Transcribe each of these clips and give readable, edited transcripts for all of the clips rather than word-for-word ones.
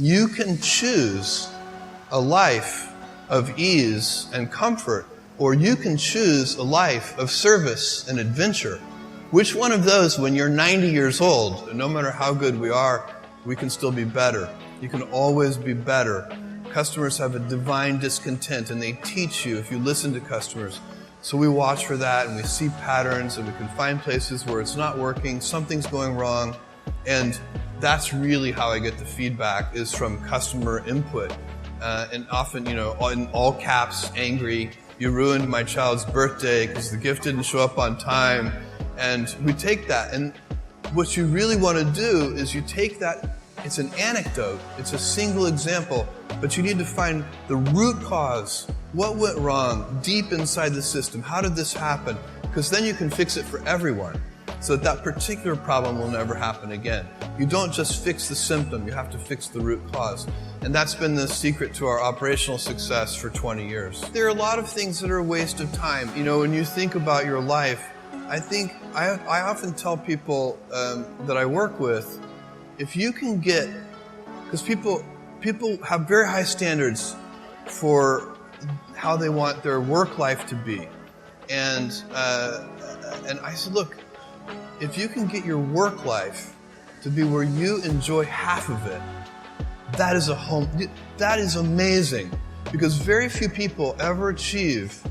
You can choose a life of ease and comfort, or you can choose a life of service and adventure. Which one of those, when you're 90 years old, no matter how good we are, we can still be better. You can always be better. Customers have a divine discontent, and they teach you if you listen to customers. So we watch for that, and we see patterns, and we can find places where it's not working, something's going wrong, and that's really how I get the feedback, is from customer input. And often, in all caps, angry, you ruined my child's birthday because the gift didn't show up on time. And we take that, and what you really want to do is you take that, it's an anecdote, it's a single example, but you need to find the root cause. What went wrong deep inside the system? How did this happen? Because then you can fix it for everyone, so that particular problem will never happen again. You don't just fix the symptom, you have to fix the root cause. And that's been the secret to our operational success for 20 years. There are a lot of things that are a waste of time. When you think about your life, I often tell people that I work with, if you can get, because people have very high standards for how they want their work life to be. And I said, look, if you can get your work life to be where you enjoy half of it, that is amazing, because very few people ever achieve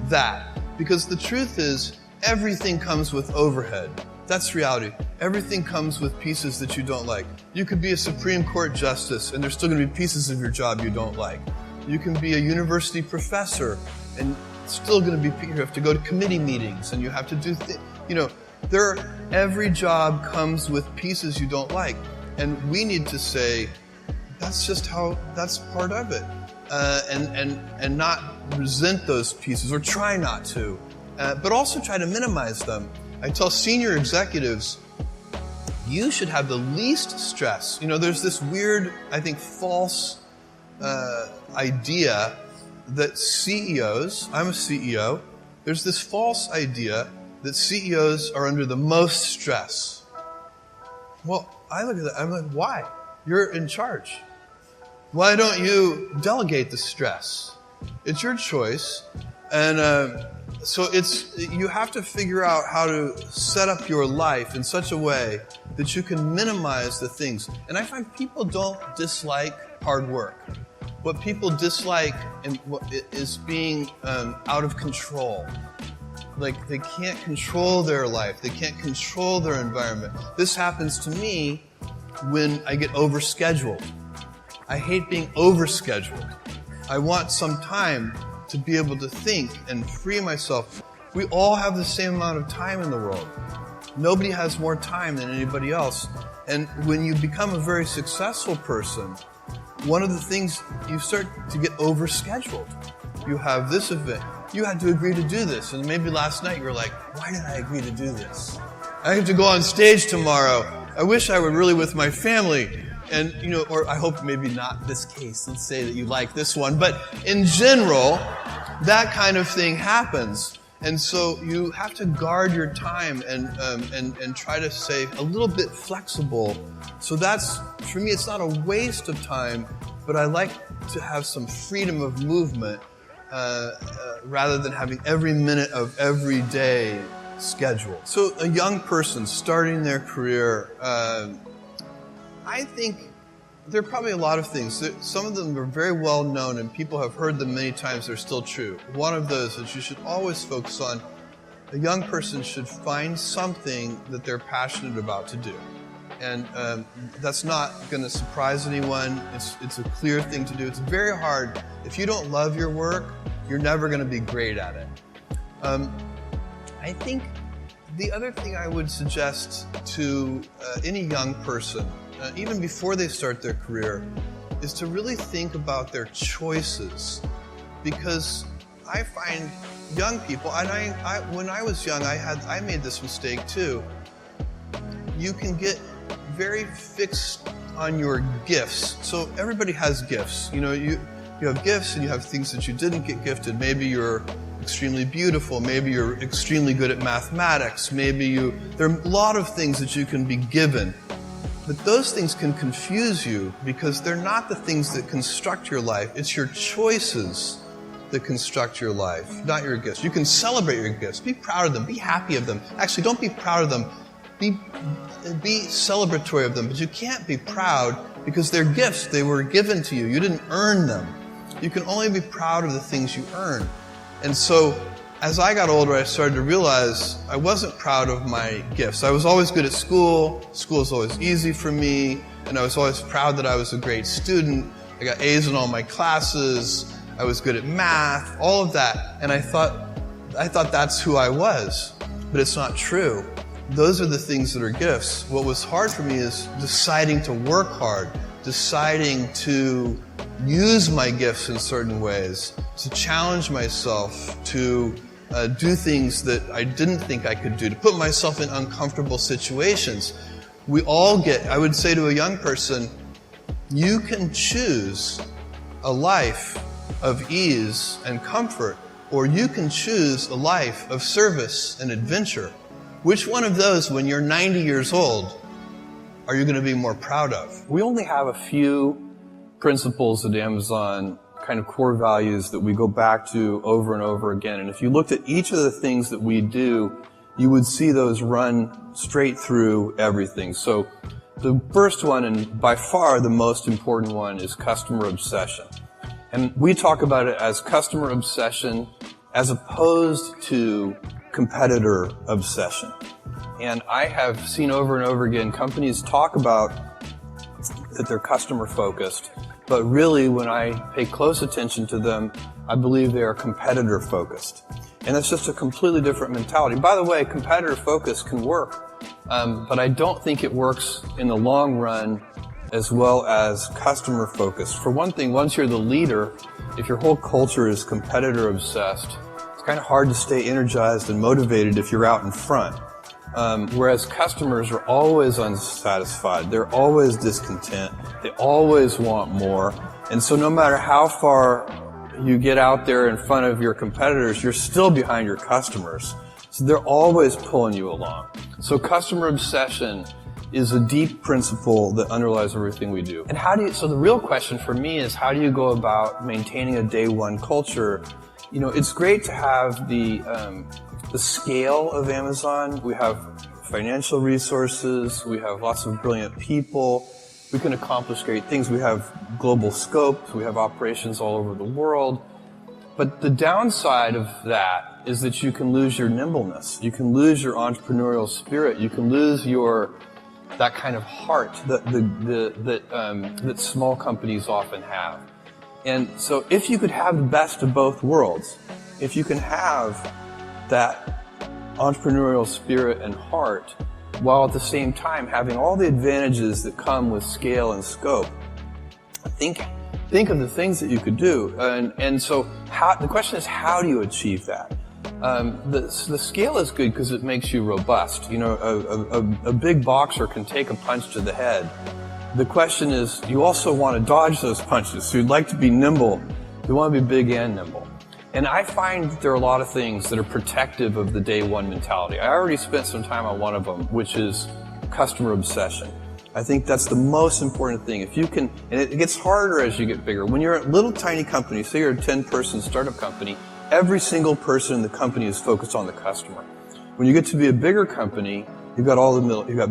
that. Because the truth is, everything comes with overhead. That's reality. Everything comes with pieces that you don't like. You could be a Supreme Court justice, and there's still going to be pieces of your job you don't like. You can be a university professor, and still going to be, you have to go to committee meetings, and you have to do every job comes with pieces you don't like. And we need to say, that's part of it. And not resent those pieces, or try not to. But also try to minimize them. I tell senior executives, you should have the least stress. There's this weird, I think, false idea that CEOs, I'm a CEO, there's this false idea that CEOs are under the most stress. Well, I look at that, I'm like, why? You're in charge. Why don't you delegate the stress? It's your choice. And so you have to figure out how to set up your life in such a way that you can minimize the things. And I find people don't dislike hard work. What people dislike is being out of control. Like, they can't control their life. They can't control their environment. This happens to me when I get overscheduled. I hate being overscheduled. I want some time to be able to think and free myself. We all have the same amount of time in the world. Nobody has more time than anybody else. And when you become a very successful person, one of the things, you start to get overscheduled. You have this event. You had to agree to do this. And maybe last night you were like, why did I agree to do this? I have to go on stage tomorrow. I wish I were really with my family. And, or I hope maybe not this case. Let's say that you like this one. But in general, that kind of thing happens. And so you have to guard your time and try to stay a little bit flexible. So that's, for me, it's not a waste of time, but I like to have some freedom of movement rather than having every minute of every day scheduled. So a young person starting their career, I think there are probably a lot of things. Some of them are very well known and people have heard them many times. They're still true. One of those is you should always focus on, a young person should find something that they're passionate about to do. And that's not going to surprise anyone. It's a clear thing to do. It's very hard. If you don't love your work, you're never going to be great at it. I think the other thing I would suggest to any young person, even before they start their career, is to really think about their choices. Because I find young people, and when I was young, I made this mistake too. You can get very fixed on your gifts. So everybody has gifts. You have gifts and you have things that you didn't get gifted. Maybe you're extremely beautiful. Maybe you're extremely good at mathematics. There are a lot of things that you can be given. But those things can confuse you because they're not the things that construct your life. It's your choices that construct your life, not your gifts. You can celebrate your gifts. Be proud of them. Be happy of them. Actually, don't be proud of them. Be celebratory of them. But you can't be proud because they're gifts. They were given to you. You didn't earn them. You can only be proud of the things you earn. And so, as I got older, I started to realize I wasn't proud of my gifts. I was always good at school. School was always easy for me. And I was always proud that I was a great student. I got A's in all my classes. I was good at math, all of that. And I thought that's who I was. But it's not true. Those are the things that are gifts. What was hard for me is deciding to work hard, deciding to use my gifts in certain ways, to challenge myself, to do things that I didn't think I could do, to put myself in uncomfortable situations. We all I would say to a young person, you can choose a life of ease and comfort, or you can choose a life of service and adventure. Which one of those, when you're 90 years old, are you going to be more proud of? We only have a few principles at Amazon, kind of core values that we go back to over and over again. And if you looked at each of the things that we do, you would see those run straight through everything. So the first one, and by far the most important one, is customer obsession. And we talk about it as customer obsession as opposed to competitor obsession. And I have seen over and over again companies talk about that they're customer focused, but really when I pay close attention to them, I believe they are competitor focused. And that's just a completely different mentality. By the way, competitor focus can work, but I don't think it works in the long run as well as customer focused. For one thing, once you're the leader, if your whole culture is competitor obsessed, it's kind of hard to stay energized and motivated if you're out in front. Whereas customers are always unsatisfied. They're always discontent. They always want more. And so no matter how far you get out there in front of your competitors, you're still behind your customers. So they're always pulling you along. So customer obsession is a deep principle that underlies everything we do. And so the real question for me is, how do you go about maintaining a day one culture? You know, it's great to have the scale of Amazon. We have financial resources. We have lots of brilliant people. We can accomplish great things. We have global scope. We have operations all over the world. But the downside of that is that you can lose your nimbleness. You can lose your entrepreneurial spirit. You can lose that kind of heart that small companies often have. And so if you could have the best of both worlds, if you can have that entrepreneurial spirit and heart while at the same time having all the advantages that come with scale and scope, think of the things that you could do. And so the question is, how do you achieve that? The scale is good because it makes you robust. You know, a big boxer can take a punch to the head. The question is, you also want to dodge those punches. So you'd like to be nimble. You want to be big and nimble. And I find that there are a lot of things that are protective of the day one mentality. I already spent some time on one of them, which is customer obsession. I think that's the most important thing. If you can, and it gets harder as you get bigger. When you're a little tiny company, say you're a 10-person startup company, every single person in the company is focused on the customer. When you get to be a bigger company, you've got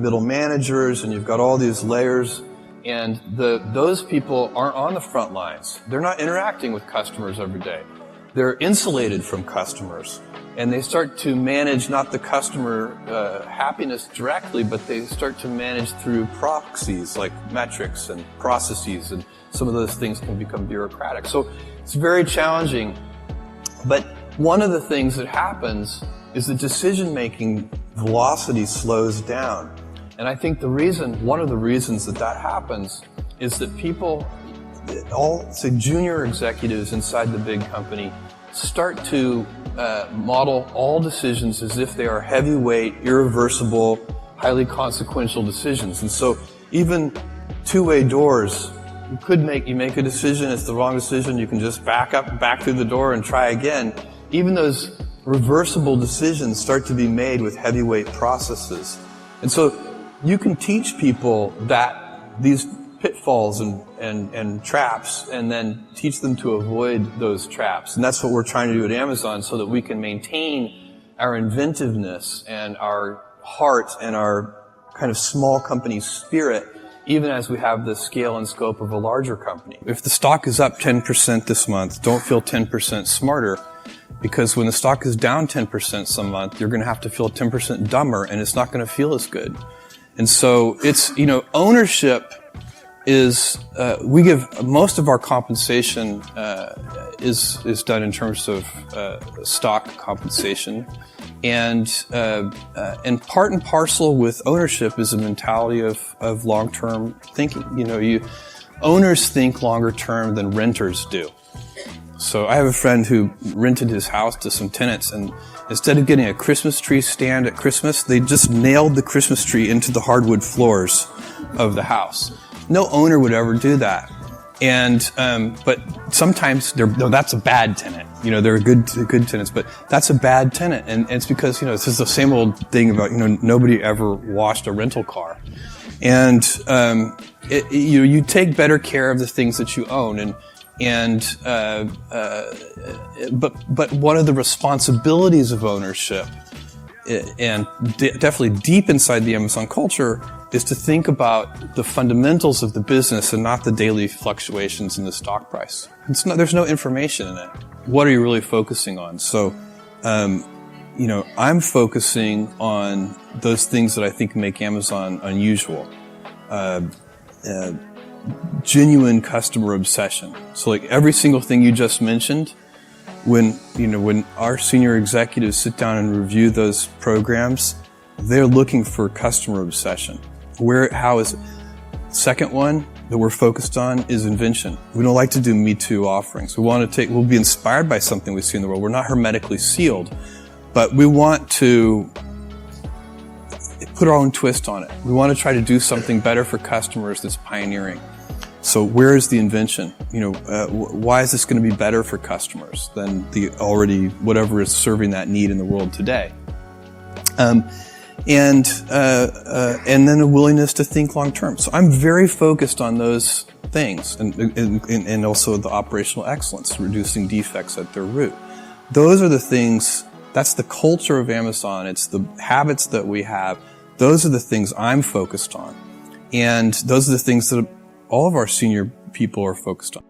middle managers and you've got all these layers, and those people aren't on the front lines. They're not interacting with customers every day. They're insulated from customers, and they start to manage not the customer happiness directly, but they start to manage through proxies like metrics and processes, and some of those things can become bureaucratic. So it's very challenging. But one of the things that happens is that decision-making velocity slows down. And I think one of the reasons that happens is that people, say junior executives inside the big company, start to model all decisions as if they are heavyweight, irreversible, highly consequential decisions. And so even two-way doors, you make a decision, it's the wrong decision, you can just back through the door and try again. Even those reversible decisions start to be made with heavyweight processes. And so You can teach people that these pitfalls and traps, and then teach them to avoid those traps. And that's what we're trying to do at Amazon, so that we can maintain our inventiveness and our heart and our kind of small company spirit, even as we have the scale and scope of a larger company. If the stock is up 10% this month, don't feel 10% smarter, because when the stock is down 10% some month, you're going to have to feel 10% dumber, and it's not going to feel as good. And so it's, ownership is, we give most of our compensation is done in terms of stock compensation. And part and parcel with ownership is a mentality of long-term thinking. Owners think longer term than renters do. So I have a friend who rented his house to some tenants, and instead of getting a Christmas tree stand at Christmas, they just nailed the Christmas tree into the hardwood floors of the house. No owner would ever do that. And, but sometimes that's a bad tenant. They're good tenants, but that's a bad tenant. And it's because, this is the same old thing about, nobody ever washed a rental car. And, you take better care of the things that you own. But one of the responsibilities of ownership, and definitely deep inside the Amazon culture, is to think about the fundamentals of the business and not the daily fluctuations in the stock price. There's no information in it. What are you really focusing on? So, I'm focusing on those things that I think make Amazon unusual. Genuine customer obsession. So like every single thing you just mentioned, when our senior executives sit down and review those programs, they're looking for customer obsession. How is it? Second one that we're focused on is invention. We don't like to do Me Too offerings. We'll be inspired by something we see in the world. We're not hermetically sealed, but we want to put our own twist on it. We want to try to do something better for customers that's pioneering. So where is the invention? Why is this going to be better for customers than whatever is serving that need in the world today? And then a willingness to think long term. So I'm very focused on those things, and also the operational excellence, reducing defects at their root. Those are the things. That's the culture of Amazon. It's the habits that we have. Those are the things I'm focused on, and those are the things that all of our senior people are focused on.